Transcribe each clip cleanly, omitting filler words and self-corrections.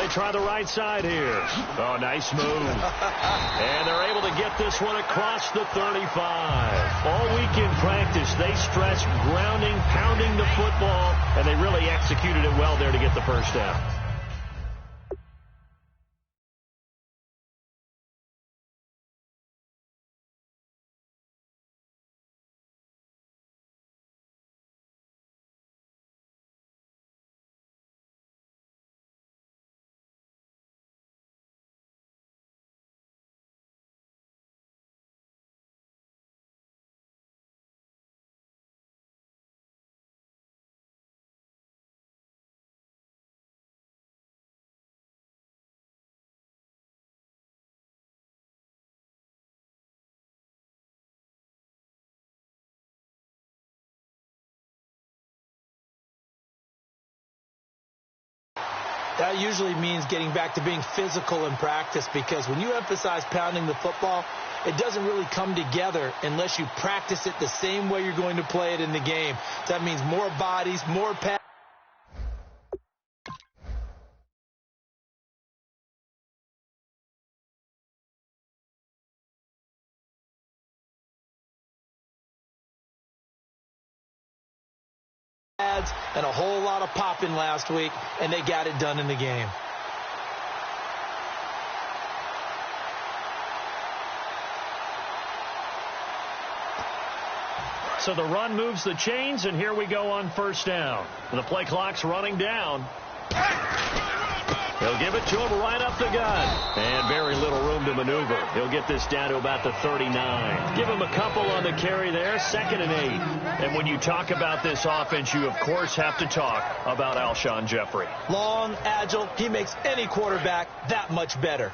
They try the right side here. Oh, nice move. And they're able to get this one across the 35. All week in practice, they stressed grounding, pounding the football, and they really executed it well there to get the first down. That usually means getting back to being physical in practice, because when you emphasize pounding the football, it doesn't really come together unless you practice it the same way you're going to play it in the game. That means more bodies, more pads. And a whole lot of popping last week, and they got it done in the game. So the run moves the chains, and here we go on first down. The play clock's running down. He'll give it to him right up the gut. And very little room to maneuver. He'll get this down to about the 39. Give him a couple on the carry there, 2nd and 8. And when you talk about this offense, you, of course, have to talk about Alshon Jeffrey. Long, agile, he makes any quarterback that much better.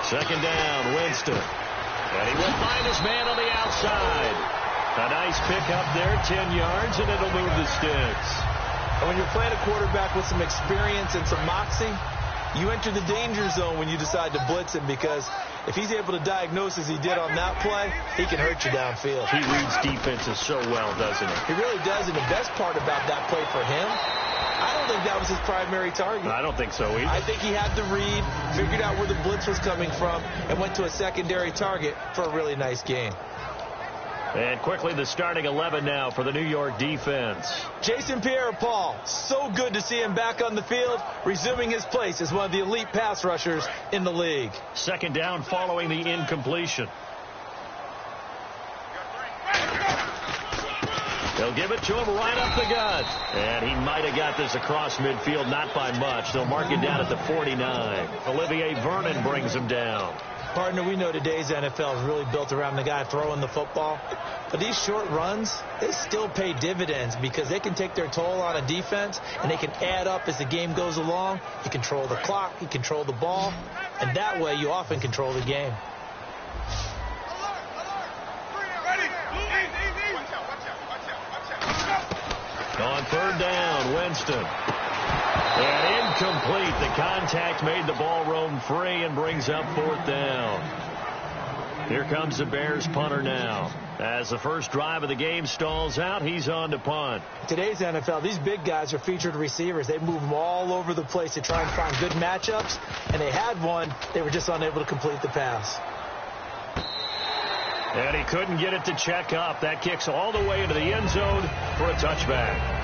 Second down, Winston. And he will find his man on the outside. A nice pickup there, 10 yards, and it'll move the sticks. And when you're playing a quarterback with some experience and some moxie, you enter the danger zone when you decide to blitz him, because if he's able to diagnose as he did on that play, he can hurt you downfield. He reads defenses so well, doesn't he? He really does, and the best part about that play for him, I don't think that was his primary target. I don't think so either. I think he had the read, figured out where the blitz was coming from, and went to a secondary target for a really nice game. And quickly the starting 11 now for the New York defense. Jason Pierre-Paul, so good to see him back on the field, resuming his place as one of the elite pass rushers in the league. Second down following the incompletion. They'll give it to him right up the gut. And he might have got this across midfield, not by much. They'll mark it down at the 49. Olivier Vernon brings him down. Partner, we know today's NFL is really built around the guy throwing the football. But these short runs, they still pay dividends, because they can take their toll on a defense, and they can add up as the game goes along. You control the clock, you control the ball, and that way you often control the game. On third down, Winston. And incomplete. The contact made the ball roam free and brings up 4th down. Here comes the Bears punter now. As the first drive of the game stalls out, he's on to punt. Today's NFL, these big guys are featured receivers. They move them all over the place to try and find good matchups. And they had one. They were just unable to complete the pass. And he couldn't get it to check up. That kicks all the way into the end zone for a touchback.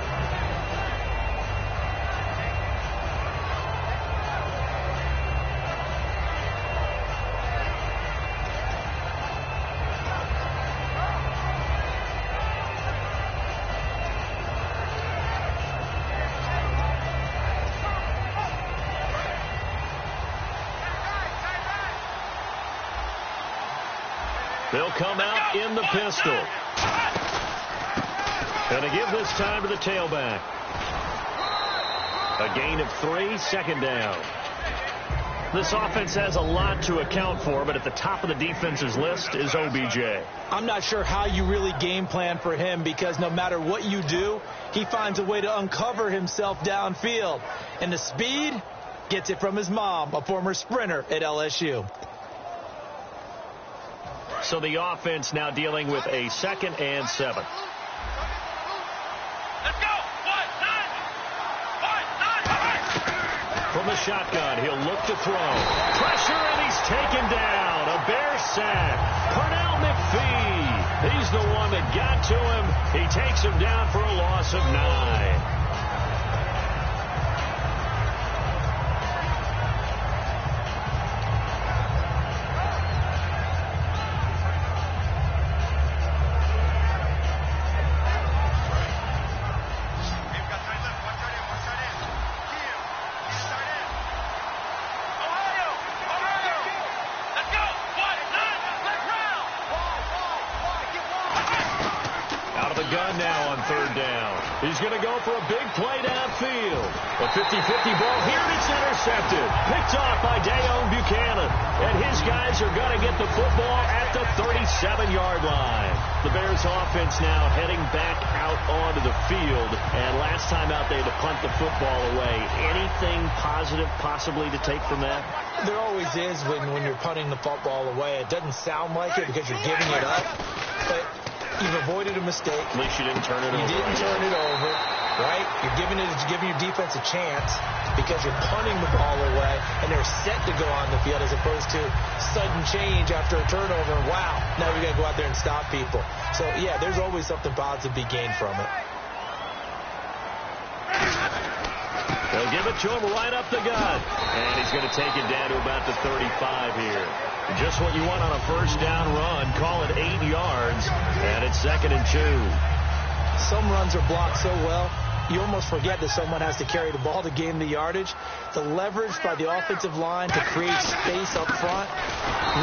They'll come out in the pistol. Going to give this time to the tailback. A gain of 3, 2nd down. This offense has a lot to account for, but at the top of the defense's list is OBJ. I'm not sure how you really game plan for him, because no matter what you do, he finds a way to uncover himself downfield. And the speed gets it from his mom, a former sprinter at LSU. So the offense now dealing with a 2nd and 7. Let's go. From the shotgun, he'll look to throw. Pressure, and he's taken down. A Bear sack. Pernell McPhee. He's the one that got to him. He takes him down for a loss of 9. He's going to go for a big play downfield. A 50-50 ball here, and it's intercepted. Picked off by Dayon Buchanan. And his guys are going to get the football at the 37-yard line. The Bears offense now heading back out onto the field. And last time out, they had to punt the football away. Anything positive possibly to take from that? There always is when you're punting the football away. It doesn't sound like it because you're giving it up. But you've avoided a mistake. At least you didn't turn it over. You didn't turn it over, right? You're giving your defense a chance because you're punting the ball away, and they're set to go on the field as opposed to sudden change after a turnover. Wow, now we got to go out there and stop people. So, yeah, there's always something positive to be gained from it. They'll give it to him right up the gut. And he's going to take it down to about the 35 here. Just what you want on a first down run. Call it 8 yards. And it's 2nd and 2. Some runs are blocked so well, you almost forget that someone has to carry the ball to gain the yardage. The leverage by the offensive line to create space up front,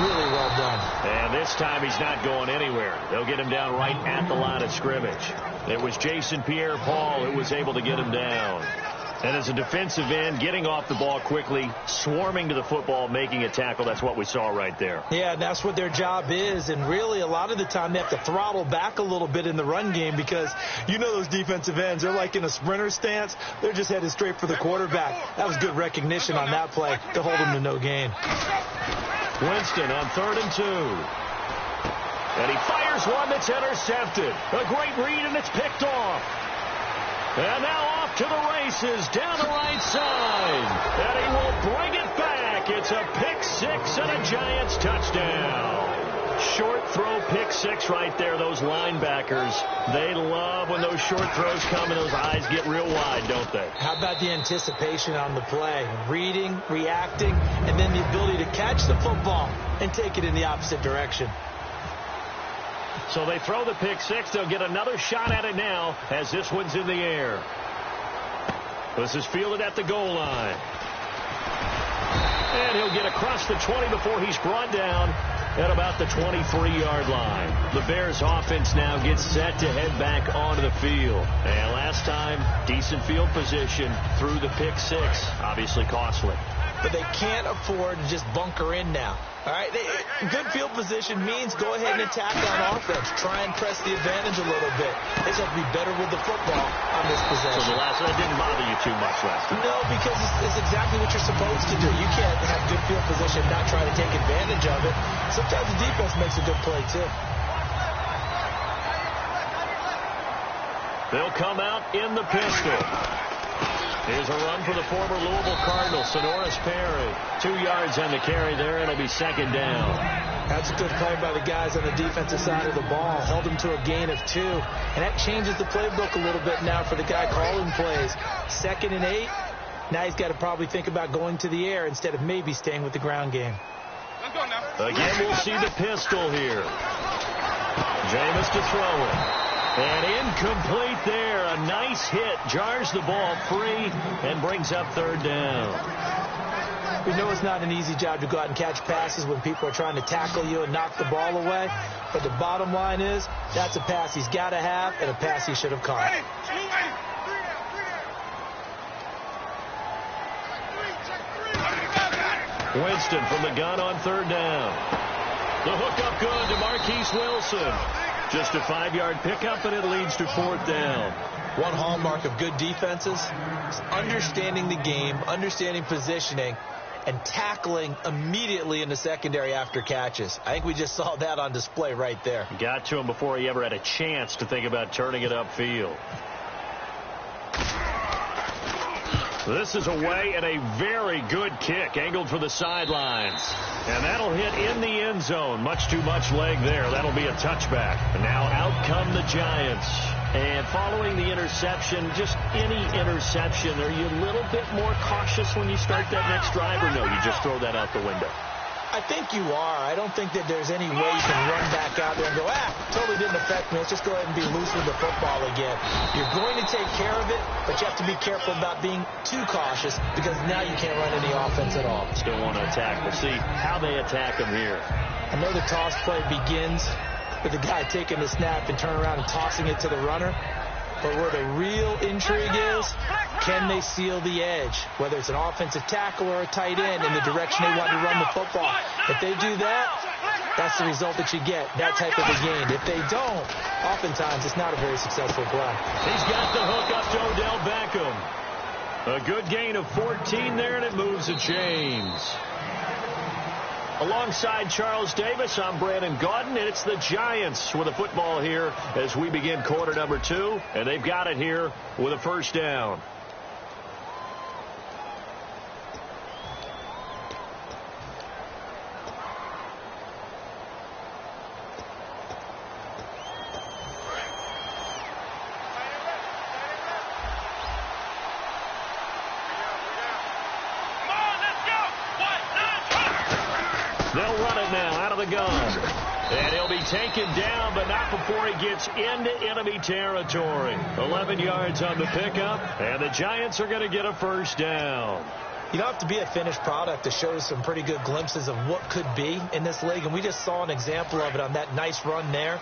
really well done. And this time he's not going anywhere. They'll get him down right at the line of scrimmage. It was Jason Pierre-Paul who was able to get him down. And as a defensive end, getting off the ball quickly, swarming to the football, making a tackle, that's what we saw right there. Yeah, and that's what their job is. And really, a lot of the time, they have to throttle back a little bit in the run game because you know those defensive ends, they're like in a sprinter stance. They're just headed straight for the quarterback. That was good recognition on that play to hold them to no gain. Winston on 3rd and 2. And he fires one that's intercepted. A great read, and it's picked off. And now off to the races down the right side. And he will bring it back. It's a pick 6 and a Giants touchdown. Short throw pick 6 right there. Those linebackers, they love when those short throws come and those eyes get real wide, don't they? How about the anticipation on the play? Reading, reacting, and then the ability to catch the football and take it in the opposite direction. So they throw the pick 6. They'll get another shot at it now as this one's in the air. This is fielded at the goal line. And he'll get across the 20 before he's brought down at about the 23-yard line. The Bears offense now gets set to head back onto the field. And last time, decent field position through the pick 6. Obviously costly. But they can't afford to just bunker in now. All right, good field position means go ahead and attack on offense. Try and press the advantage a little bit. They just have to be better with the football on this possession. So the last one didn't bother you too much last time? No, because it's exactly what you're supposed to do. You can't have good field position, not try to take advantage of it. Sometimes the defense makes a good play, too. They'll come out in the pistol. Here's a run for the former Louisville Cardinal, Sonoris Perry. 2 yards on the carry there. It'll be 2nd down. That's a good play by the guys on the defensive side of the ball. Held him to a gain of 2. And that changes the playbook a little bit now for the guy calling plays. 2nd and 8. Now he's got to probably think about going to the air instead of maybe staying with the ground game. Let's go now. Again, we'll see the pistol here. Jameis to throw it. And incomplete there. A nice hit. Jars the ball free and brings up 3rd down. We know it's not an easy job to go out and catch passes when people are trying to tackle you and knock the ball away. But the bottom line is that's a pass he's got to have and a pass he should have caught. Winston from the gun on 3rd down. The hook up good to Marquise Wilson. Just a 5-yard pickup, and it leads to 4th down. One hallmark of good defenses is understanding the game, understanding positioning, and tackling immediately in the secondary after catches. I think we just saw that on display right there. Got to him before he ever had a chance to think about turning it upfield. This is away and a very good kick, angled for the sidelines. And that'll hit in the end zone. Much too much leg there. That'll be a touchback. And now out come the Giants. And following the interception, just any interception, are you a little bit more cautious when you start that next drive, or no, you just throw that out the window? I think you are. I don't think that there's any way you can run back out there and go, totally didn't affect me. Let's just go ahead and be loose with the football again. You're going to take care of it, but you have to be careful about being too cautious because now you can't run any offense at all. Still want to attack. We'll see how they attack him here. I know the toss play begins with the guy taking the snap and turning around and tossing it to the runner. But where the real intrigue is, can they seal the edge? Whether it's an offensive tackle or a tight end in the direction they want to run the football. If they do that, that's the result that you get, that type of a game. If they don't, oftentimes it's not a very successful play. He's got the hook up to Odell Beckham. A good gain of 14 there, and it moves the chains. Alongside Charles Davis, I'm Brandon Gaudin, and it's the Giants with a football here as we begin quarter number 2, and they've got it here with a first down. They'll run it now out of the gun. And he'll be taken down, but not before he gets into enemy territory. 11 yards on the pickup, and the Giants are going to get a first down. You don't have to be a finished product to show some pretty good glimpses of what could be in this league, and we just saw an example of it on that nice run there.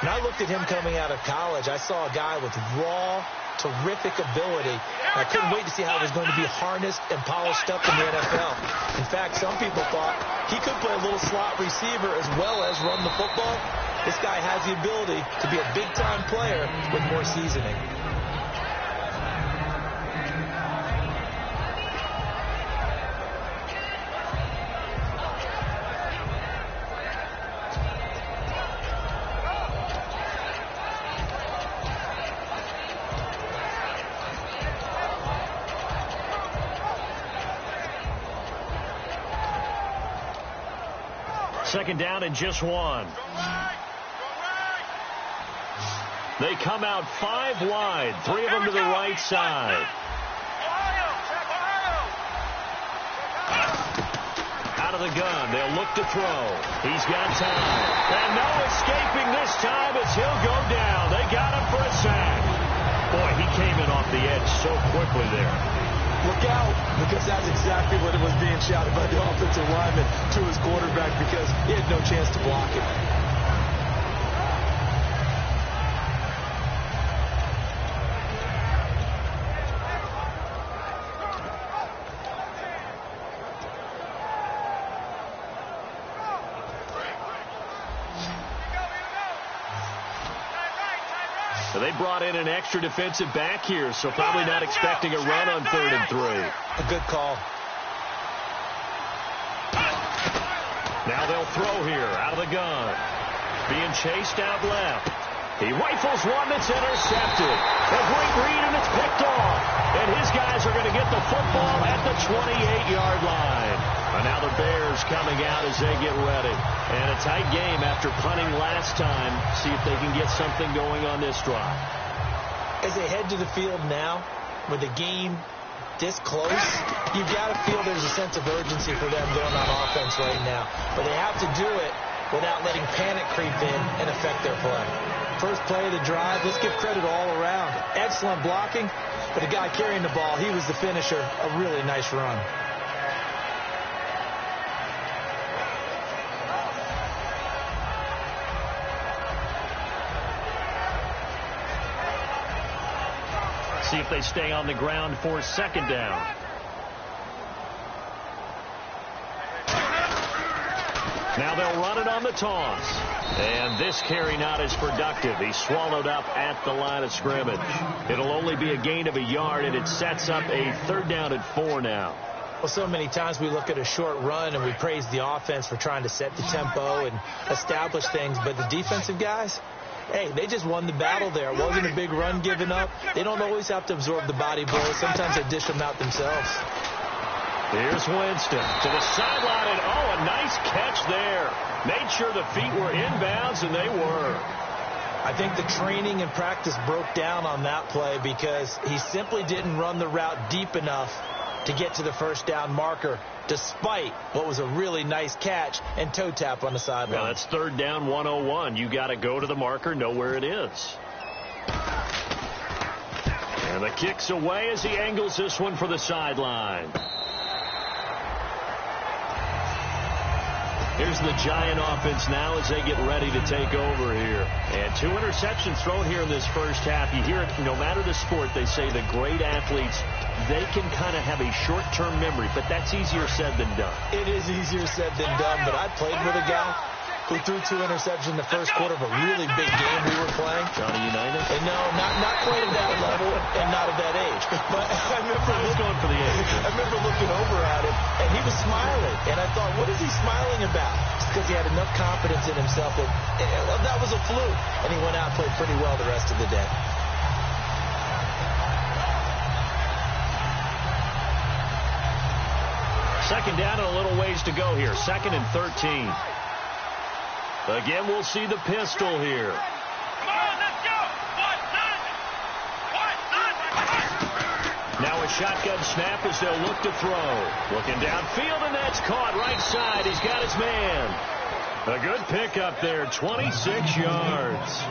When I looked at him coming out of college, I saw a guy with raw, terrific ability. I couldn't wait to see how it was going to be harnessed and polished up in the NFL. In fact, some people thought he could play a little slot receiver as well as run the football. This guy has the ability to be a big-time player with more seasoning. Second down and just one. They come out 5 wide, 3 of them to the right side. Out of the gun, they'll look to throw. He's got time. And no escaping this time as he'll go down. They got him for a sack. Boy, he came in off the edge so quickly there. Look out, because that's exactly what it was being shouted by the offensive lineman to his quarterback because he had no chance to block it. So they brought in an extra defensive back here, so probably not expecting a run on 3rd and 3. A good call. Now they'll throw here out of the gun. Being chased out left. He rifles one that's intercepted. A great read, and it's picked off. And his guys are going to get the football at the 28-yard line. And now the Bears coming out as they get ready. And a tight game after punting last time. See if they can get something going on this drive. As they head to the field now, with the game this close, you've got to feel there's a sense of urgency for them going on offense right now. But they have to do it without letting panic creep in and affect their play. First play of the drive, let's give credit all around. Excellent blocking, but the guy carrying the ball, he was the finisher. A really nice run. See if they stay on the ground for 2nd down. Now they'll run it on the toss. And this carry not as productive. He's swallowed up at the line of scrimmage. It'll only be a gain of a yard, and it sets up a 3rd down and 4 now. Well, so many times we look at a short run and we praise the offense for trying to set the tempo and establish things, but the defensive guys, hey, they just won the battle there. It wasn't a big run given up. They don't always have to absorb the body blows. Sometimes they dish them out themselves. Here's Winston to the sideline, and a nice catch there. Made sure the feet were inbounds, and they were. I think the training and practice broke down on that play because he simply didn't run the route deep enough to get to the first down marker, despite what was a really nice catch and toe tap on the sideline. Well, that's third down 101. You got to go to the marker, know where it is. And the kick's away as he angles this one for the sideline. Here's the Giant offense now as they get ready to take over here. And 2 interceptions thrown here in this first half. You hear it, no matter the sport, they say the great athletes, they can kind of have a short-term memory, but that's easier said than done. It is easier said than done, but I played with a guy who threw 2 interceptions in the first quarter of a really big game we were playing. Johnny Unitas? And no, not quite at that level and not at that age. But I remember going for the age. I remember looking over at him, and he was smiling. And I thought, what is he smiling about? Just because he had enough confidence in himself that was a fluke. And he went out and played pretty well the rest of the day. Second down and a little ways to go here. 2nd and 13. Again, we'll see the pistol here. Come on, let's go. Now a shotgun snap as they'll look to throw. Looking downfield, and that's caught right side. He's got his man. A good pickup there, 26 yards.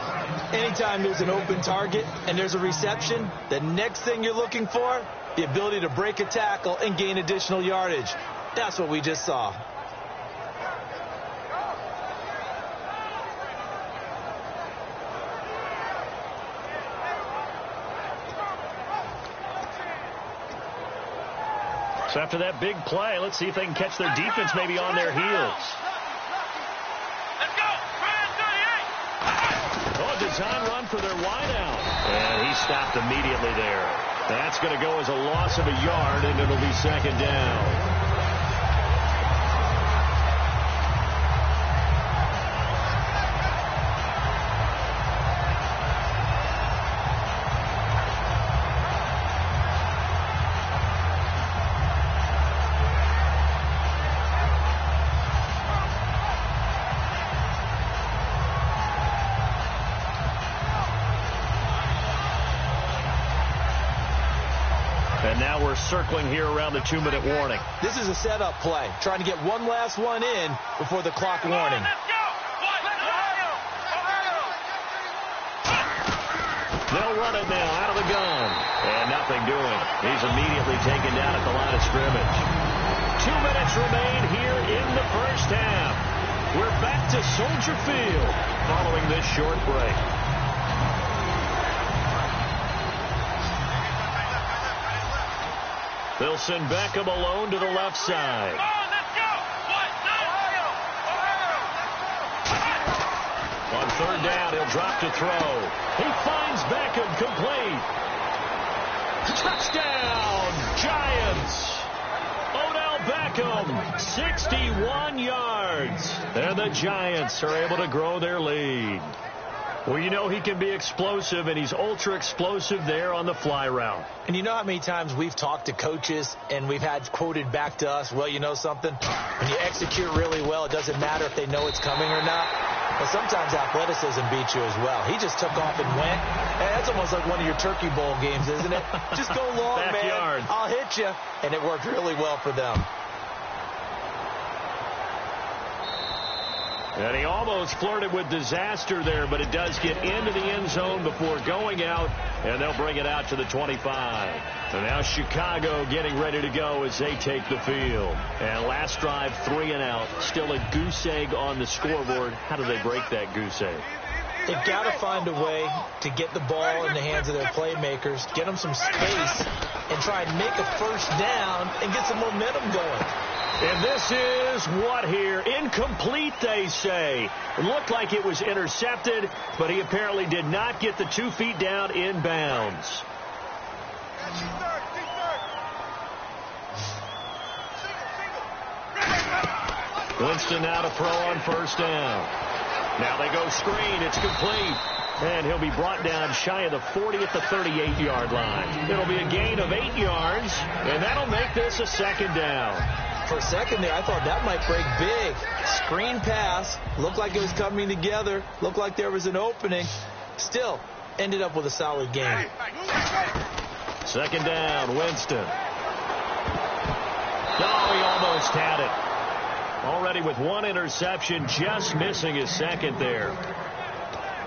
Anytime there's an open target and there's a reception, the next thing you're looking for, the ability to break a tackle and gain additional yardage. That's what we just saw. So after that big play, let's see if they can catch their defense maybe on their heels. Let's go. A design run for their wideout. And he stopped immediately there. That's going to go as a loss of a yard, and it'll be second down. And now we're circling here around the 2-minute warning. This is a setup play, trying to get one last one in before the clock warning. They'll run it now out of the gun. And nothing doing. He's immediately taken down at the line of scrimmage. 2 minutes remain here in the first half. We're back to Soldier Field following this short break. They'll send Beckham alone to the left side. On third down, he'll drop to throw. He finds Beckham complete. Touchdown, Giants. Odell Beckham, 61 yards. And the Giants are able to grow their lead. Well, you know he can be explosive, and he's ultra-explosive there on the fly route. And you know how many times we've talked to coaches and we've had quoted back to us, well, you know something? When you execute really well, it doesn't matter if they know it's coming or not. But sometimes athleticism beats you as well. He just took off and went. And that's almost like one of your Turkey Bowl games, isn't it? Just go long, Backyard. man. I'll hit you. And it worked really well for them. And he almost flirted with disaster there, but it does get into the end zone before going out, and they'll bring it out to the 25. And now Chicago getting ready to go as they take the field. And last drive, 3 and out. Still a goose egg on the scoreboard. How do they break that goose egg? They've got to find a way to get the ball in the hands of their playmakers, get them some space, and try and make a first down and get some momentum going. And this is what here? Incomplete, they say. It looked like it was intercepted, but he apparently did not get the 2 feet down inbounds. Winston now to throw on first down. Now they go screen. It's complete. And he'll be brought down shy of the 40 at the 38-yard line. It'll be a gain of 8 yards, and that'll make this a second down. For a second there, I thought that might break big. Screen pass. Looked like it was coming together. Looked like there was an opening. Still, ended up with a solid game. Second down, Winston. Oh, he almost had it. Already with one interception, just missing his second there.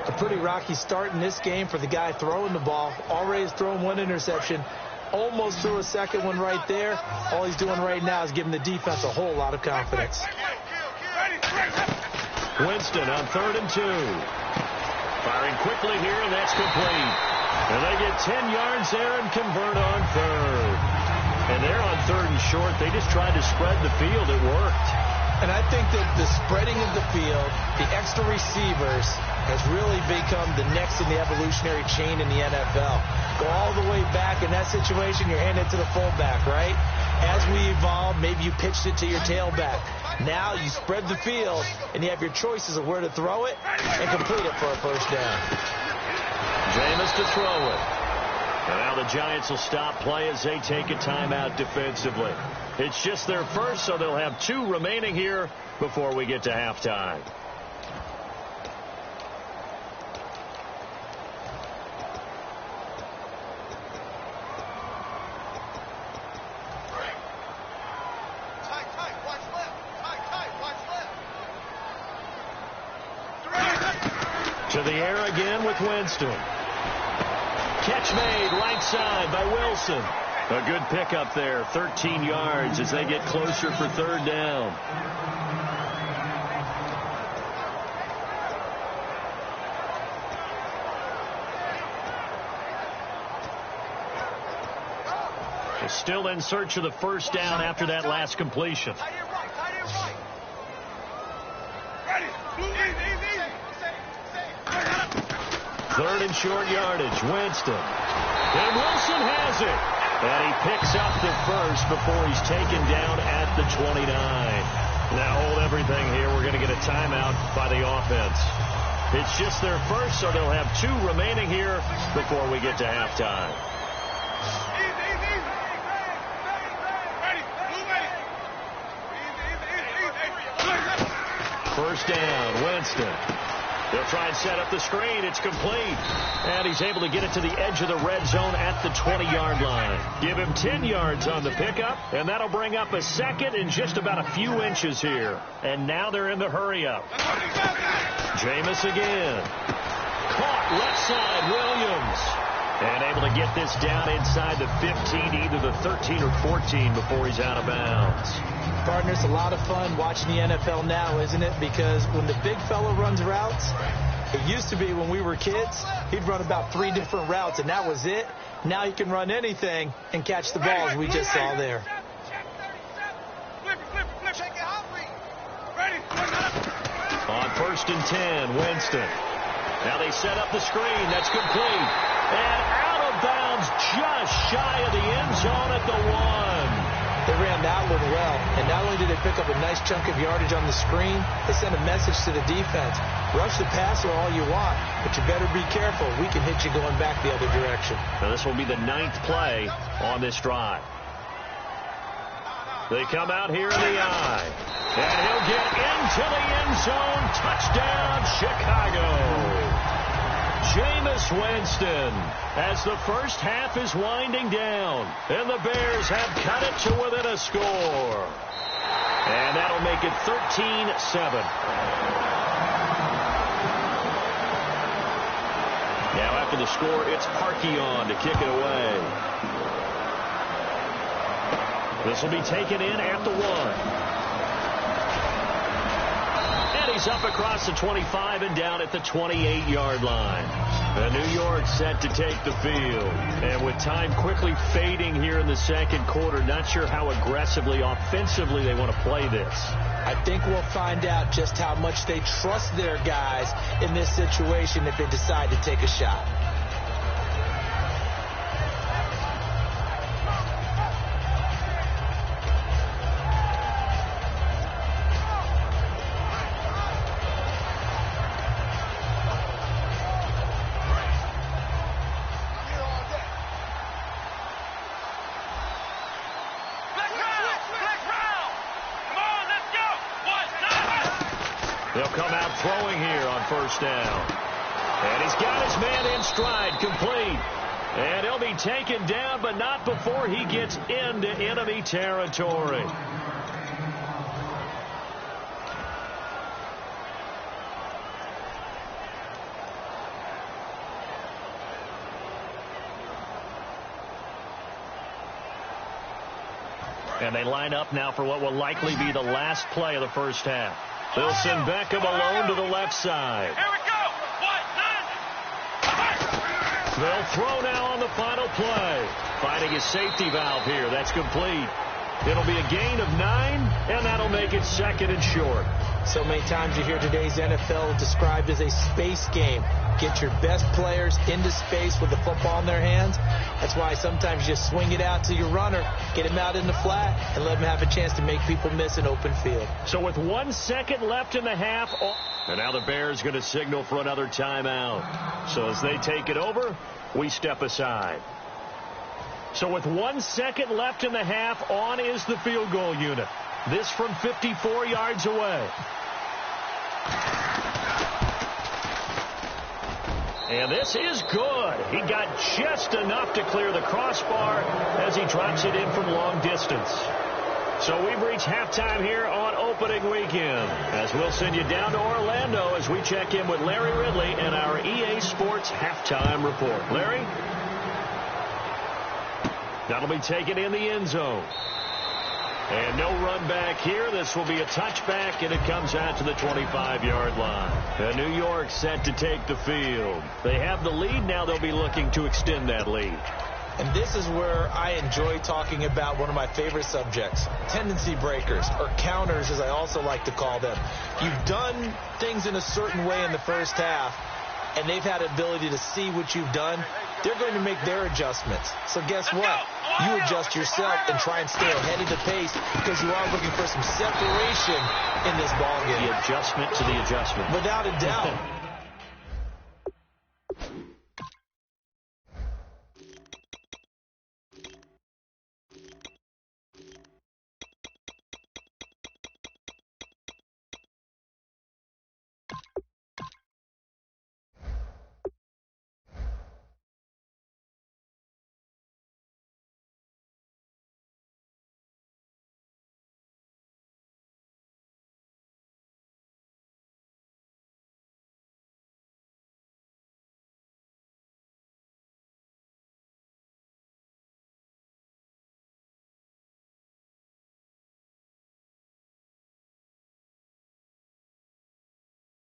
A pretty rocky start in this game for the guy throwing the ball. Already has thrown one interception. Almost threw a second one right there. All he's doing right now is giving the defense a whole lot of confidence. Winston on 3rd and 2. Firing quickly here, and that's complete. And they get 10 yards there and convert on 3rd. And they're on 3rd and short. They just tried to spread the field. It worked. And I think that the spreading of the field, the extra receivers, has really become the next in the evolutionary chain in the NFL. Go all the way back in that situation, you're handing it to the fullback, right? As we evolve, maybe you pitched it to your tailback. Now you spread the field, and you have your choices of where to throw it and complete it for a first down. Jameis to throw it. And now the Giants will stop play as they take a timeout defensively. It's just their first, so they'll have 2 remaining here before we get to halftime. To the air again with Winston. Catch made right side by Wilson. A good pickup there, 13 yards as they get closer for 3rd down. They're still in search of the first down after that last completion. 3rd and short yardage, Winston. And Wilson has it. And he picks up the first before he's taken down at the 29. Now hold everything here. We're going to get a timeout by the offense. It's just their first, so they'll have 2 remaining here before we get to halftime. First down, Winston. They'll try and set up the screen. It's complete. And he's able to get it to the edge of the red zone at the 20-yard line. Give him 10 yards on the pickup, and that'll bring up a second in just about a few inches here. And now they're in the hurry-up. Jameis again. Caught left side, Williams. And able to get this down inside the 15, either the 13 or 14 before he's out of bounds. Partner, it's a lot of fun watching the NFL now, isn't it? Because when the big fella runs routes, it used to be when we were kids, he'd run about 3 different routes, and that was it. Now he can run anything and catch the ball, as we just saw there. On 1st and 10, Winston. Now they set up the screen. That's complete. And out of bounds just shy of the end zone at the 1. They ran that one well, and not only did they pick up a nice chunk of yardage on the screen, they sent a message to the defense. Rush the passer all you want, but you better be careful. We can hit you going back the other direction. Now this will be the 9th play on this drive. They come out here in the eye, and he'll get into the end zone. Touchdown, Chicago. Jameis Winston, as the first half is winding down, and the Bears have cut it to within a score. And that'll make it 13-7. Now after the score, it's Parkey on to kick it away. This will be taken in at the 1. He's up across the 25 and down at the 28-yard line. And New York set to take the field. And with time quickly fading here in the second quarter, not sure how aggressively, offensively they want to play this. I think we'll find out just how much they trust their guys in this situation if they decide to take a shot. They'll come out throwing here on first down. And he's got his man in stride, complete. And he'll be taken down, but not before he gets into enemy territory. And they line up now for what will likely be the last play of the first half. They'll send Beckham alone to the left side. Here we go. They'll throw now on the final play. Finding his safety valve here. That's complete. It'll be a gain of 9, and that'll make it second and short. So many times you hear today's NFL described as a space game. Get your best players into space with the football in their hands. That's why sometimes you just swing it out to your runner, get him out in the flat, and let him have a chance to make people miss an open field. So with 1 second left in the half, and now the Bears going to signal for another timeout. So as they take it over, we step aside. So with 1 second left in the half, on is the field goal unit. This from 54 yards away. And this is good. He got just enough to clear the crossbar as he drops it in from long distance. So we've reached halftime here on opening weekend, as we'll send you down to Orlando as we check in with Larry Ridley and our EA Sports halftime report. Larry? That'll be taken in the end zone. And no run back here. This will be a touchback, and it comes out to the 25-yard line. And New York set to take the field. They have the lead. Now they'll be looking to extend that lead. And this is where I enjoy talking about one of my favorite subjects, tendency breakers, or counters, as I also like to call them. You've done things in a certain way in the first half, and they've had the ability to see what you've done. They're going to make their adjustments. So guess what? You adjust yourself and try and stay ahead of the pace because you are looking for some separation in this ballgame. The adjustment to the adjustment. Without a doubt.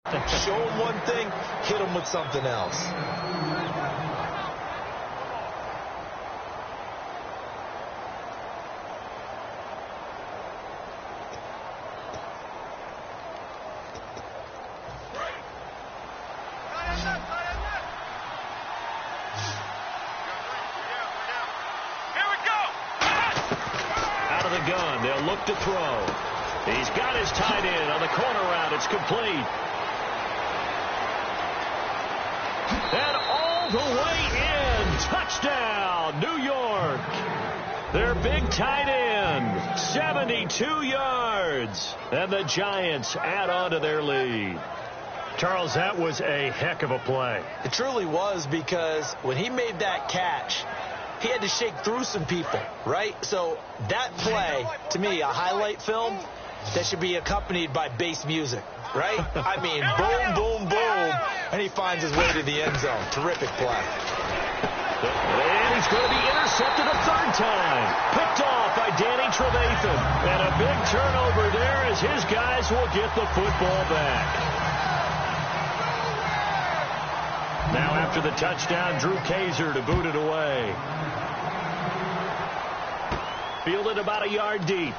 Show them one thing, hit them with something else. Here we go. Out of the gun, they'll look to throw. He's got his tight end on the corner route. It's complete. And all the way in. Touchdown, New York. Their big tight end, 72 yards. And the Giants add on to their lead. Charles, that was a heck of a play. It truly was, because when he made that catch, he had to shake through some people, right? So that play, to me, a highlight film that should be accompanied by bass music, right? I mean, boom, boom, boom, and he finds his way to the end zone. Terrific play. And he's going to be intercepted a third time. Picked off by Danny Trevathan. And a big turnover there as his guys will get the football back. Now after the touchdown, Drew Kaiser to boot it away. Fielded about a yard deep.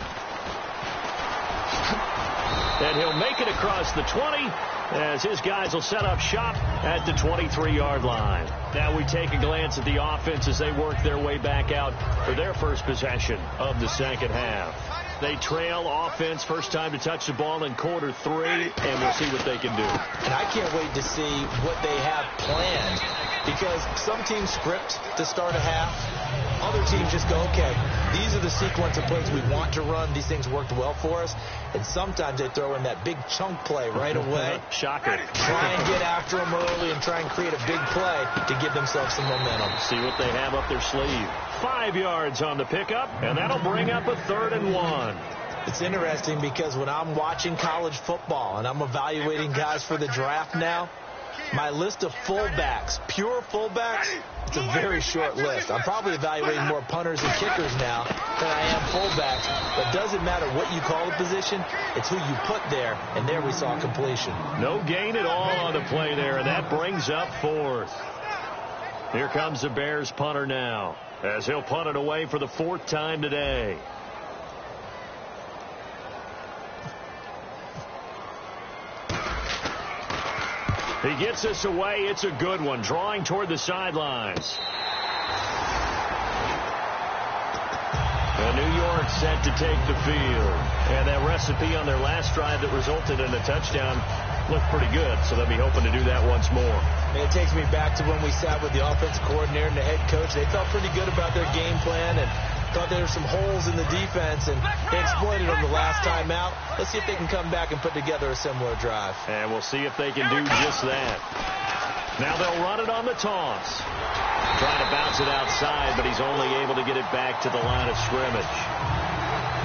And he'll make it across the 20 as his guys will set up shop at the 23-yard line. Now we take a glance at the offense as they work their way back out for their first possession of the second half. They trail offense, first time to touch the ball in quarter 3, and we'll see what they can do. And I can't wait to see what they have planned, because some teams script to start a half. Other teams just go, okay, these are the sequence of plays we want to run. These things worked well for us. And sometimes they throw in that big chunk play right away. Shocker. Try and get after them early and try and create a big play to give themselves some momentum. See what they have up their sleeve. 5 yards on the pickup, and that'll bring up a 3rd and 1. It's interesting because when I'm watching college football and I'm evaluating guys for the draft now, my list of fullbacks, pure fullbacks, it's a very short list. I'm probably evaluating more punters and kickers now than I am fullbacks. But it doesn't matter what you call the position, it's who you put there, and there we saw completion. No gain at all on the play there, and that brings up 4th. Here comes the Bears punter now, as he'll punt it away for the 4th time today. He gets this away. It's a good one. Drawing toward the sidelines. And New York set to take the field. And that recipe on their last drive that resulted in a touchdown looked pretty good. So they'll be hoping to do that once more. And it takes me back to when we sat with the offensive coordinator and the head coach. They felt pretty good about their game plan and thought there were some holes in the defense, and they exploited them the last time out. Let's see if they can come back and put together a similar drive. And we'll see if they can do just that. Now they'll run it on the toss. Trying to bounce it outside, but he's only able to get it back to the line of scrimmage.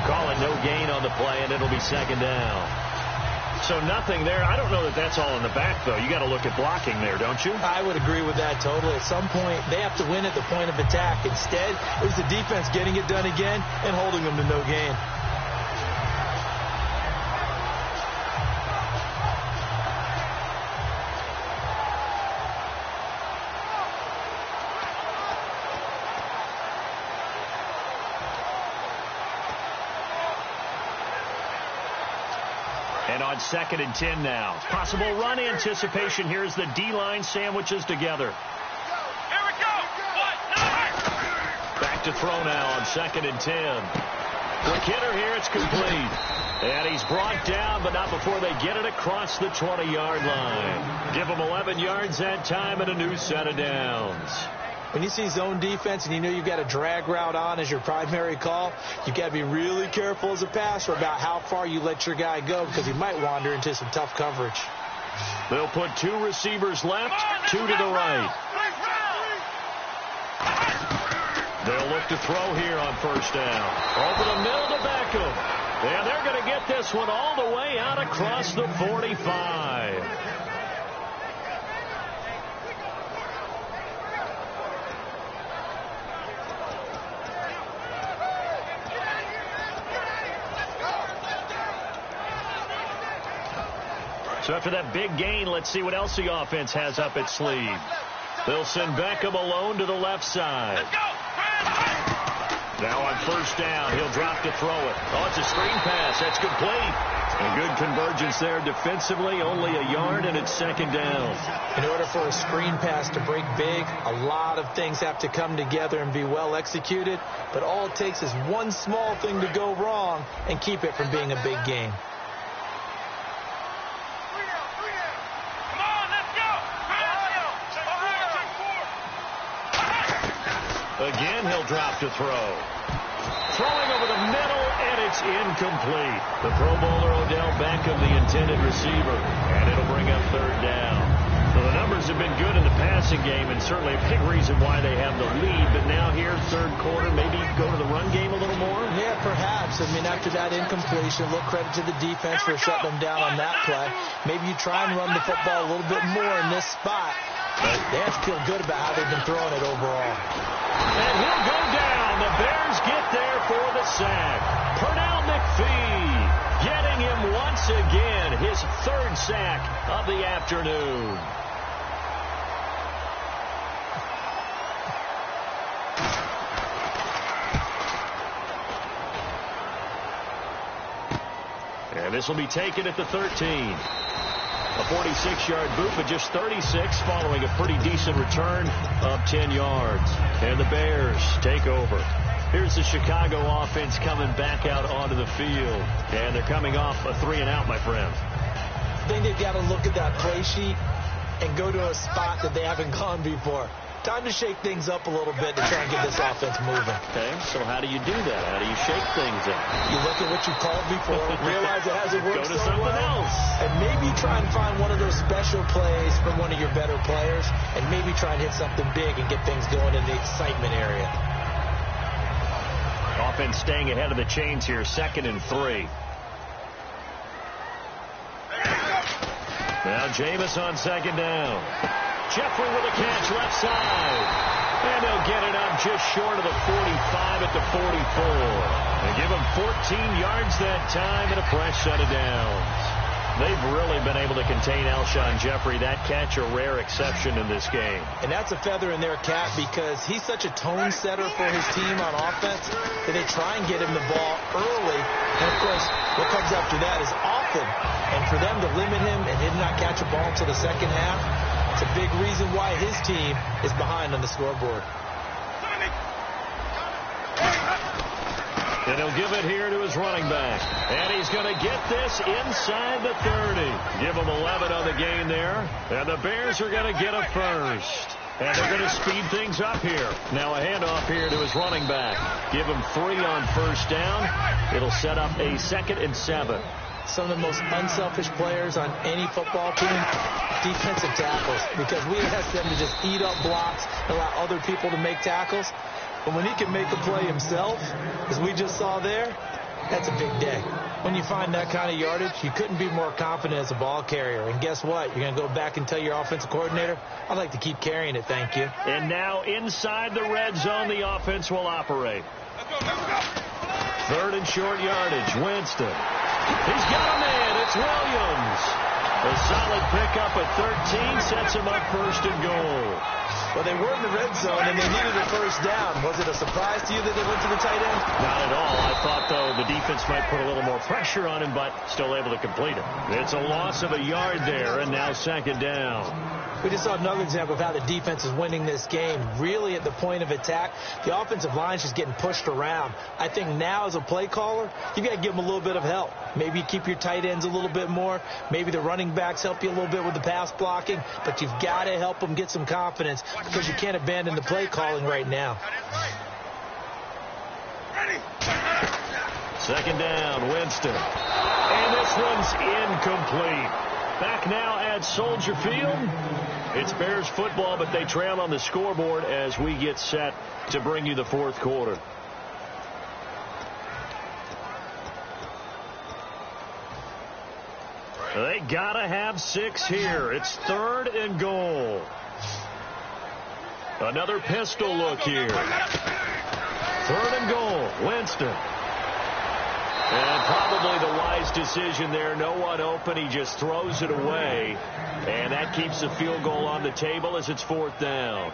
Call it no gain on the play, and it'll be 2nd down. So nothing there. I don't know that that's all in the back, though. You got to look at blocking there, don't you? I would agree with that totally. At some point, they have to win at the point of attack. Instead, it was the defense getting it done again and holding them to no gain. And on 2nd and 10 now. Possible run anticipation here as the D-line sandwiches together. Here we go. Back to throw now on 2nd and 10. Quick hitter here. It's complete. And he's brought down, but not before they get it across the 20-yard line. Give him 11 yards that time and a new set of downs. When you see zone defense and you know you've got a drag route on as your primary call, you've got to be really careful as a passer about how far you let your guy go, because he might wander into some tough coverage. They'll put 2 receivers left, 2 to the right. They'll look to throw here on 1st down. Over the middle to Beckham. And they're going to get this one all the way out across the 45. So after that big gain, let's see what else the offense has up its sleeve. They'll send Beckham alone to the left side. Now on 1st down, he'll drop to throw it. Oh, it's a screen pass. That's complete. And good convergence there defensively, only a yard, and it's 2nd down. In order for a screen pass to break big, a lot of things have to come together and be well executed. But all it takes is one small thing to go wrong and keep it from being a big game. Again, he'll drop to throw. Throwing over the middle, and it's incomplete. The Pro Bowler Odell Beckham, the intended receiver, and it'll bring up 3rd down. So the numbers have been good in the passing game, and certainly a big reason why they have the lead. But now here, 3rd quarter, maybe go to the run game a little more? Yeah, perhaps. I mean, after that incompletion, a little credit to the defense for shutting them down on that play. Maybe you try and run the football a little bit more in this spot. But they have to feel good about how they've been throwing it overall. And he'll go down. The Bears get there for the sack. Pernell McPhee getting him once again, his 3rd sack of the afternoon. And this will be taken at the 13. A 46-yard boot, but just 36 following a pretty decent return of 10 yards. And the Bears take over. Here's the Chicago offense coming back out onto the field. And they're coming off a 3-and-out, my friend. I think they've got to look at that play sheet and go to a spot that they haven't gone before. Time to shake things up a little bit to try and get this offense moving. Okay, so how do you do that? How do you shake things up? You look at what you called before, realize it hasn't worked Go to so something well, else. and maybe try and find one of those special plays from one of your better players, and maybe try and hit something big and get things going in the excitement area. Offense staying ahead of the chains here, 2nd and 3. Now Jameis on 2nd down. Jeffrey with a catch left side. And they'll get it up just short of the 45 at the 44. They give him 14 yards that time and a fresh set of downs. They've really been able to contain Alshon Jeffrey. That catch a rare exception in this game. And that's a feather in their cap because he's such a tone setter for his team on offense that they try and get him the ball early. And, of course, what comes after that is often. And for them to limit him and him not catch a ball until the second half, it's a big reason why his team is behind on the scoreboard. And he'll give it here to his running back. And he's going to get this inside the 30. Give him 11 on the game there. And the Bears are going to get a first. And they're going to speed things up here. Now a handoff here to his running back. Give him 3 on first down. It'll set up a 2nd and 7. Some of the most unselfish players on any football team, defensive tackles, because we ask them to just eat up blocks and allow other people to make tackles. But when he can make the play himself, as we just saw there, that's a big day. When you find that kind of yardage, you couldn't be more confident as a ball carrier. And guess what? You're going to go back and tell your offensive coordinator, I'd like to keep carrying it, thank you. And now inside the red zone, the offense will operate. 3rd and short yardage, Winston. He's got a man. It's Williams. A solid pickup at 13 sets him up 1st and goal. Well, they were in the red zone, and they needed a first down. Was it a surprise to you that they went to the tight end? Not at all. I thought, though, the defense might put a little more pressure on him, but still able to complete it. It's a loss of a yard there, and now 2nd down. We just saw another example of how the defense is winning this game. Really at the point of attack, the offensive line is just getting pushed around. I think now as a play caller, you've got to give them a little bit of help. Maybe you keep your tight ends a little bit more. Maybe the running backs help you a little bit with the pass blocking. But you've got to help them get some confidence because you can't abandon the play calling right now. 2nd down, Winston. And this one's incomplete. Back now at Soldier Field. It's Bears football, but they trail on the scoreboard as we get set to bring you the 4th quarter. They gotta have 6 here. It's 3rd and goal. Another pistol look here. 3rd and goal, Winston. And probably the wise decision there. No one open. He just throws it away. And that keeps the field goal on the table as it's 4th down.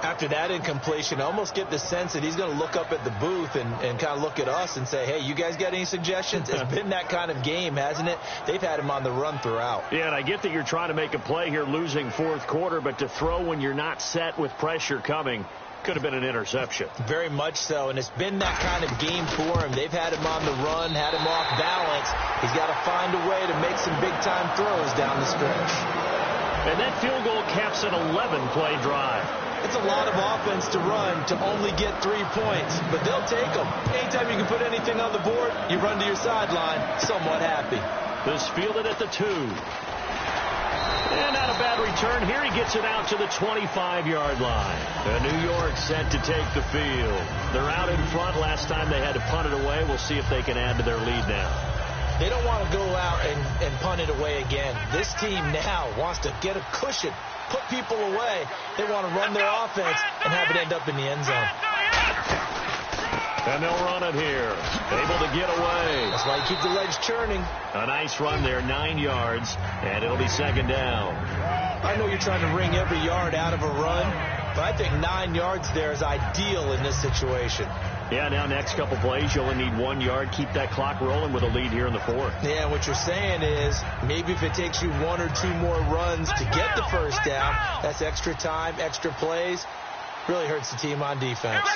After that incompletion, I almost get the sense that he's going to look up at the booth and kind of look at us and say, hey, you guys got any suggestions? It's been that kind of game, hasn't it? They've had him on the run throughout. Yeah, and I get that you're trying to make a play here losing 4th quarter, but to throw when you're not set with pressure coming could have been an interception. Very much so, and it's been that kind of game for him. They've had him on the run, had him off balance. He's got to find a way to make some big-time throws down the stretch. And that field goal caps an 11-play drive. It's a lot of offense to run to only get 3 points, but they'll take them. Anytime you can put anything on the board, you run to your sideline somewhat happy. This fielded at the 2. And not a bad return here. He gets it out to the 25-yard line. And New York set to take the field. They're out in front. Last time they had to punt it away. We'll see if they can add to their lead now. They don't want to go out and punt it away again. This team now wants to get a cushion, put people away. They want to run their offense and have it end up in the end zone. And they'll run it here. Able to get away. That's why you keep the legs churning. A nice run there, 9 yards, and it'll be 2nd down. I know you're trying to wring every yard out of a run, but I think 9 yards there is ideal in this situation. Yeah, now next couple plays, you only need 1 yard. Keep that clock rolling with a lead here in the fourth. Yeah, what you're saying is maybe if it takes you 1 or 2 more runs to get the first down, that's extra time, extra plays. Really hurts the team on defense.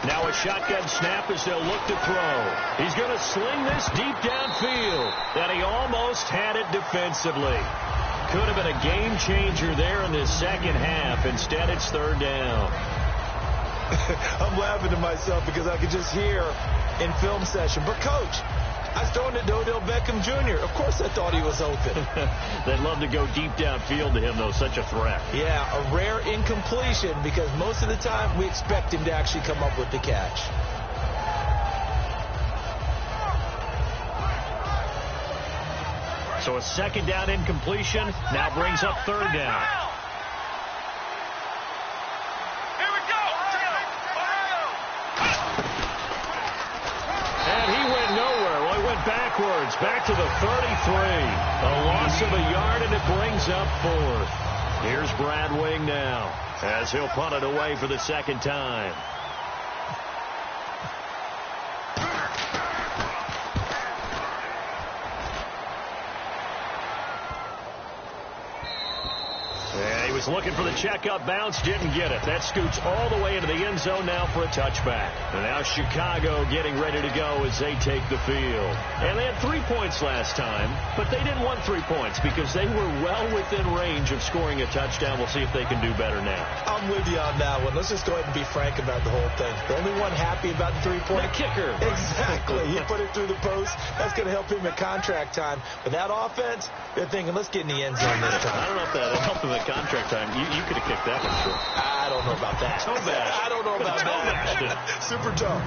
Now a shotgun snap as they'll look to throw. He's going to sling this deep downfield. And he almost had it defensively. Could have been a game changer there in this second half. Instead, it's third down. I'm laughing to myself because I could just hear in film session, but coach, I was throwing to Odell Beckham Jr. Of course I thought he was open. They'd love to go deep downfield to him, though. Such a threat. Yeah, a rare incompletion because most of the time we expect him to actually come up with the catch. So a second down incompletion now brings up third down. Here we go. And he went nowhere. Well, he went backwards, back to the 33. A loss of a yard, and it brings up fourth. Here's Brad Wing now as he'll punt it away for the second time. Was looking for the checkup bounce, didn't get it. That scoots all the way into the end zone now for a touchback. And now Chicago getting ready to go as they take the field. And they had 3 points last time, but they didn't want 3 points because they were well within range of scoring a touchdown. We'll see if they can do better now. I'm with you on that one. Let's just go ahead and be frank about the whole thing. The only one happy about the 3-point kicker. Exactly. He put it through the post. That's going to help him at contract time. But that offense, they're thinking, let's get in the end zone this time. I don't know if that helped him at contract time. You could have kicked that one, sure. I don't know about that. I don't know about that. Super tough.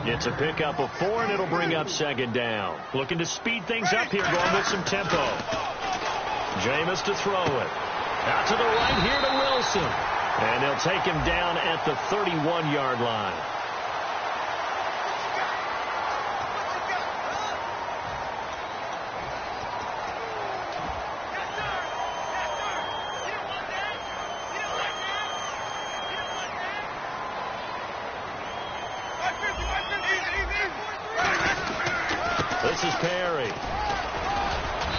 It's a pickup of 4, and it'll bring up second down. Looking to speed things up here, going with some tempo. Jameis to throw it. Out to the right here to Wilson. And they'll take him down at the 31-yard line. This is Perry.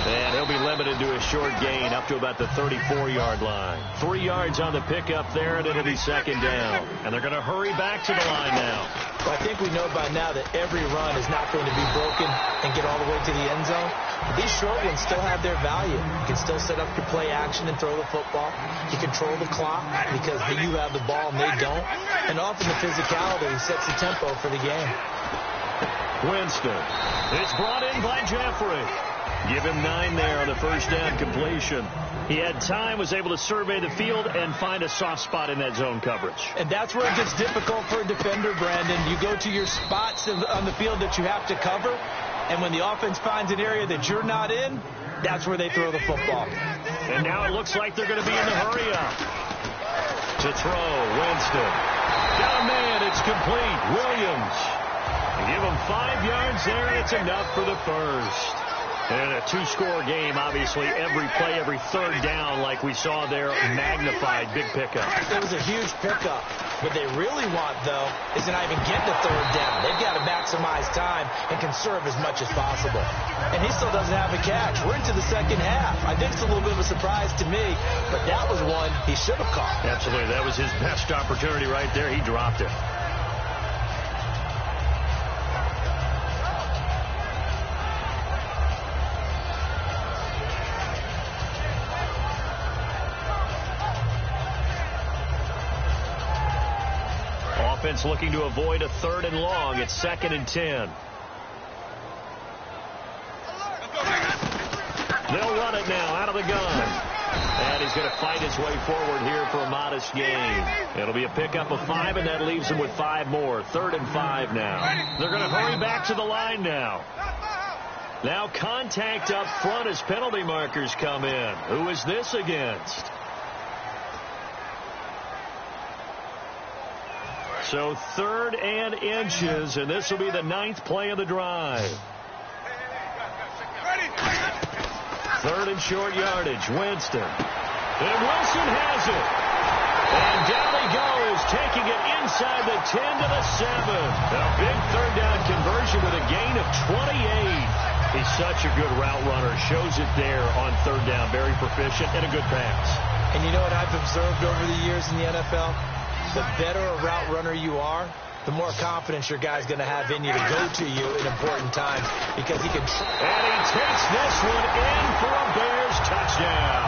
And he'll be limited to a short gain up to about the 34-yard line. 3 yards on the pickup there, and it'll be second down. And they're going to hurry back to the line now. Well, I think we know by now that every run is not going to be broken and get all the way to the end zone. But these short ones still have their value. You can still set up your play action and throw the football. You control the clock because you have the ball and they don't. And often the physicality sets the tempo for the game. Winston. It's brought in by Jeffrey. Give him 9 there on the first down completion. He had time, was able to survey the field and find a soft spot in that zone coverage. And that's where it gets difficult for a defender, Brandon. You go to your spots on the field that you have to cover, and when the offense finds an area that you're not in, that's where they throw the football. And now it looks like they're going to be in the hurry-up. To throw, Winston. Got a man, it's complete. Williams. Give him 5 yards there, and it's enough for the first. And a 2-score game, obviously, every play, every third down, like we saw there, magnified, big pickup. It was a huge pickup. What they really want, though, is to not even get the third down. They've got to maximize time and conserve as much as possible. And he still doesn't have a catch. We're into the second half. I think it's a little bit of a surprise to me, but that was one he should have caught. Absolutely. That was his best opportunity right there. He dropped it. Offense looking to avoid a 3rd and long. It's 2nd and 10. They'll run it now out of the gun. And he's going to fight his way forward here for a modest gain. It'll be a pickup of 5, and that leaves him with 5 more. 3rd and 5 now. They're going to hurry back to the line now. Now contact up front as penalty markers come in. Who is this against? So 3rd and inches, and this will be the 9th play of the drive. 3rd and short yardage. Winston And Wilson has it. And down he goes, taking it inside the 10 to the 7. A big third down conversion with a gain of 28. He's such a good route runner. Shows it there on third down. Very proficient and a good pass. And you know what I've observed over the years in the NFL? The better a route runner you are, the more confidence your guy's going to have in you to go to you in important times because he can. And he takes this one in for a Bears touchdown.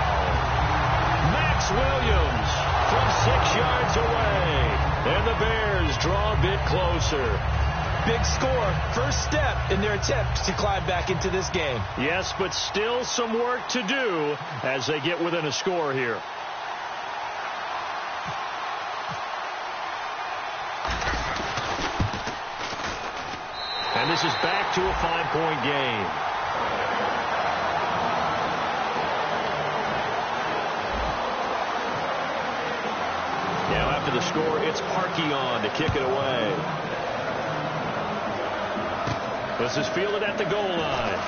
Max Williams from 6 yards away. And the Bears draw a bit closer. Big score, first step in their attempt to climb back into this game. Yes, but still some work to do as they get within a score here. And this is back to a 5-point game. Now after the score, it's Parkey on to kick it away. This is fielded at the goal line.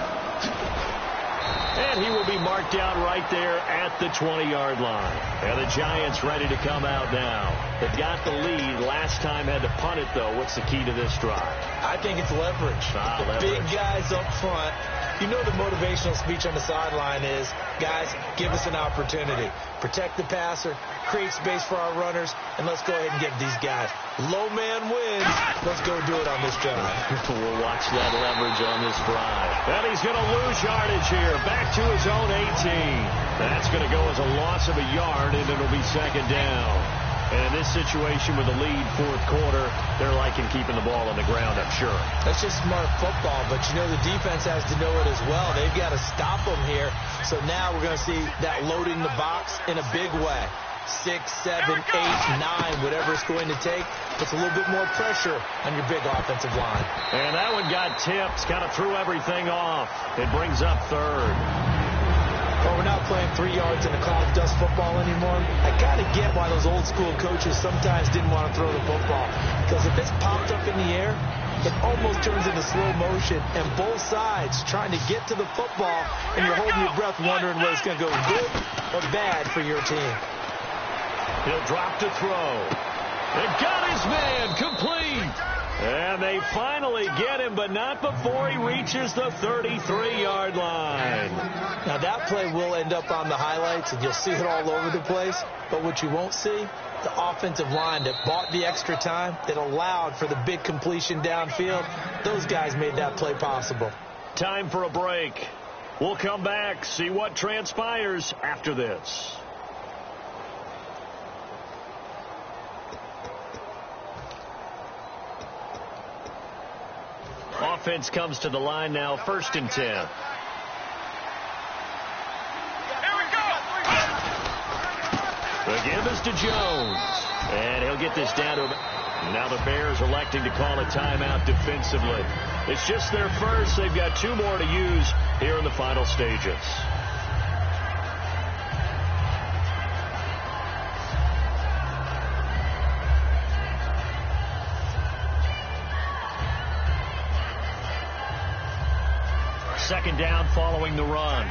And he will be marked down right there at the 20-yard line. And the Giants ready to come out now. They've got the lead. Last time had to punt it, though. What's the key to this drive? I think it's leverage. Leverage. Big guys up front. You know the motivational speech on the sideline is, guys, give us an opportunity. Protect the passer, create space for our runners, and let's go ahead and get these guys. Low man wins. Let's go do it on this drive. We'll watch that leverage on this drive. And he's going to lose yardage here. Back to his own 18. That's going to go as a loss of a yard, and it'll be second down. And in this situation with the lead fourth quarter, they're liking keeping the ball on the ground, I'm sure. That's just smart football, but you know the defense has to know it as well. They've got to stop them here. So now we're going to see that loading the box in a big way. 6, 7, 8, 9, whatever it's going to take, puts a little bit more pressure on your big offensive line. And that one got tipped, kind of threw everything off. It brings up third. Well, we're not playing 3 yards in a cloud of dust football anymore. I kind of get why those old school coaches sometimes didn't want to throw the football. Because if it's popped up in the air, it almost turns into slow motion. And both sides trying to get to the football, and you're holding your breath wondering whether it's going to go good or bad for your team. He'll drop to throw. And got his man complete. And they finally get him, but not before he reaches the 33-yard line. Now, that play will end up on the highlights, and you'll see it all over the place. But what you won't see, the offensive line that bought the extra time, that allowed for the big completion downfield, those guys made that play possible. Time for a break. We'll come back, see what transpires after this. Offense comes to the line now, 1st and 10. Here we go. The give is to Jones. And he'll get this down to him. Now the Bears electing to call a timeout defensively. It's just their first. They've got 2 more to use here in the final stages. Second down following the run.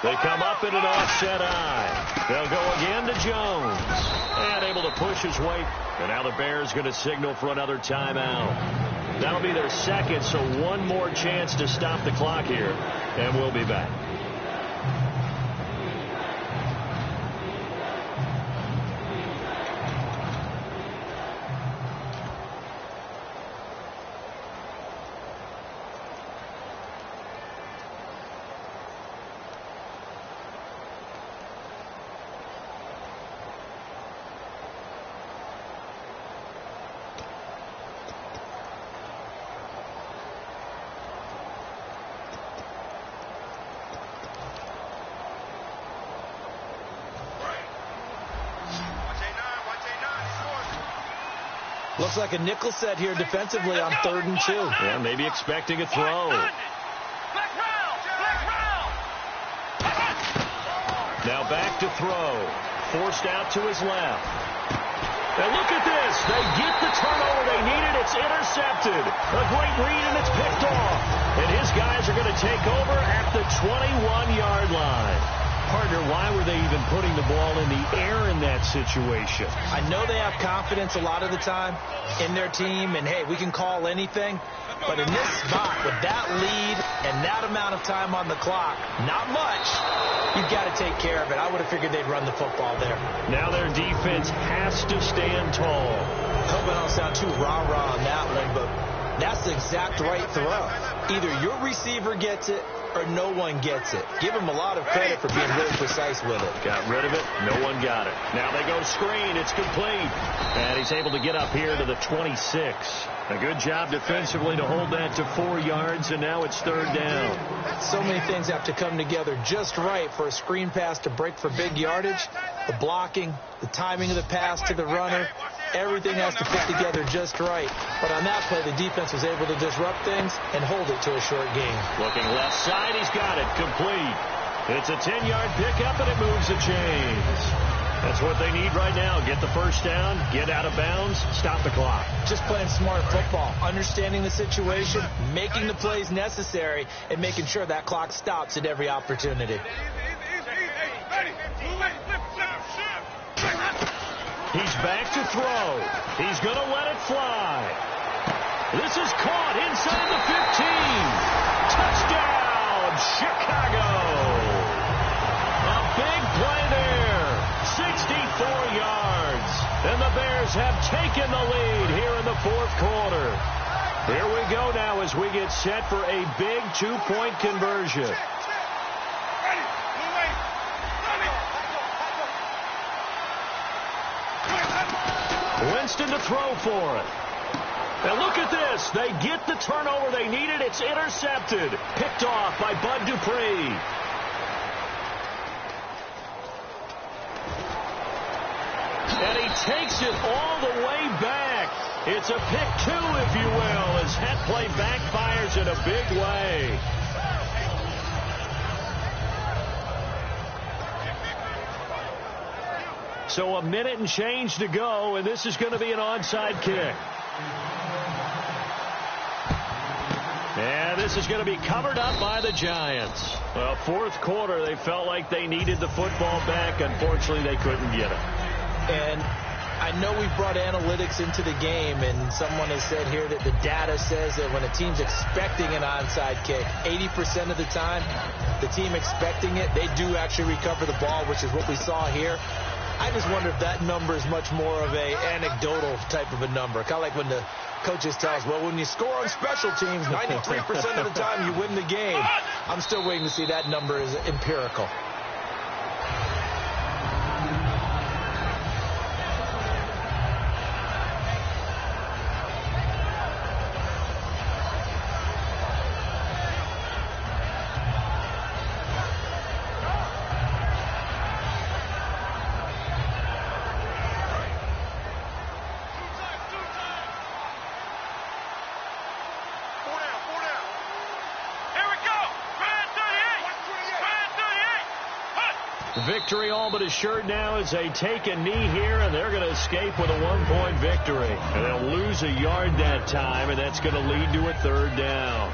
They come up in an offset eye. They'll go again to Jones. And able to push his way. And now the Bears going to signal for another timeout. That'll be their second, so one more chance to stop the clock here. And we'll be back. Looks like a nickel set here defensively on 3rd and 2. Yeah, maybe expecting a throw. Now back to throw. Forced out to his left. And look at this. They get the turnover they needed. It's intercepted. A great read, and it's picked off. And his guys are going to take over at the 21-yard line. Partner, why were they even putting the ball in the air in that situation? I know they have confidence a lot of the time in their team, and, hey, we can call anything. But in this spot, with that lead and that amount of time on the clock, not much, you've got to take care of it. I would have figured they'd run the football there. Now their defense has to stand tall. I hope I don't sound too rah-rah on that one, but that's the exact right throw. Either your receiver gets it or no one gets it. Give him a lot of credit for being really precise with it. Got rid of it. No one got it. Now they go screen. It's complete. And he's able to get up here to the 26. A good job defensively to hold that to 4 yards, and now it's third down. So many things have to come together just right for a screen pass to break for big yardage. The blocking, the timing of the pass to the runner, everything has to fit together just right. But on that play, the defense was able to disrupt things and hold it to a short game. Looking left side, he's got it. Complete. It's a 10-yard pickup, and it moves the chains. That's what they need right now. Get the first down, get out of bounds, stop the clock. Just playing smart football, understanding the situation, making the plays necessary, and making sure that clock stops at every opportunity. He's back to throw. He's going to let it fly. This is caught inside the 15. Touchdown, Chicago. A big play there. 64 yards. And the Bears have taken the lead here in the fourth quarter. Here we go now as we get set for a big two-point conversion. Winston to throw for it. And look at this. They get the turnover they needed. It's intercepted. Picked off by Bud Dupree. And he takes it all the way back. It's a pick two, if you will, as that play backfires in a big way. So a minute and change to go, and this is going to be an onside kick. And this is going to be covered up by the Giants. Well, fourth quarter, they felt like they needed the football back. Unfortunately, they couldn't get it. And I know we've brought analytics into the game, and someone has said here that the data says that when a team's expecting an onside kick, 80% of the time, the team expecting it, they do actually recover the ball, which is what we saw here. I just wonder if that number is much more of a anecdotal type of a number. Kind of like when the coaches tell us, well, when you score on special teams, 93% of the time you win the game. I'm still waiting to see that number is empirical. Victory all but assured now as they take a knee here, and they're going to escape with a one-point victory. And they'll lose a yard that time, and that's going to lead to a third down.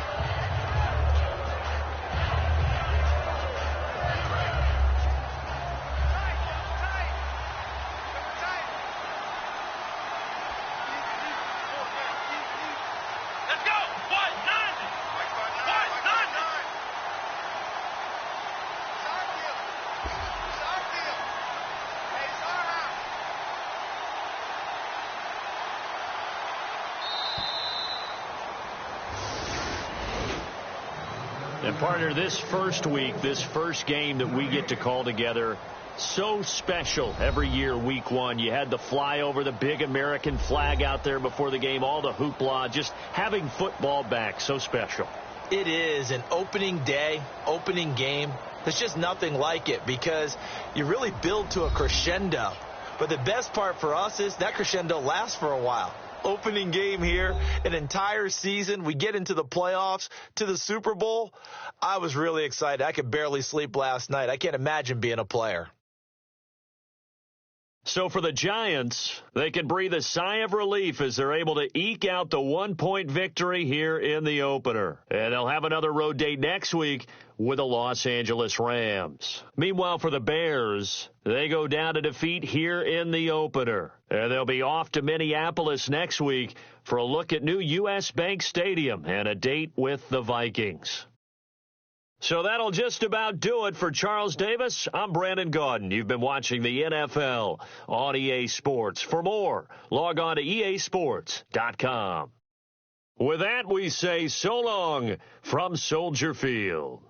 And partner, this first week, this first game that we get to call together, so special every year, week one. You had the flyover, the big American flag out there before the game, all the hoopla, just having football back, so special. It is an opening day, opening game. There's just nothing like it because you really build to a crescendo. But the best part for us is that crescendo lasts for a while. Opening game here, an entire season. We get into the playoffs, to the Super Bowl. I was really excited. I could barely sleep last night. I can't imagine being a player. So for the Giants, they can breathe a sigh of relief as they're able to eke out the 1-point victory here in the opener. And they'll have another road date next week with the Los Angeles Rams. Meanwhile, for the Bears, they go down to defeat here in the opener. And they'll be off to Minneapolis next week for a look at new U.S. Bank Stadium and a date with the Vikings. So that'll just about do it for Charles Davis. I'm Brandon Gaudin. You've been watching the NFL on EA Sports. For more, log on to easports.com. With that, we say so long from Soldier Field.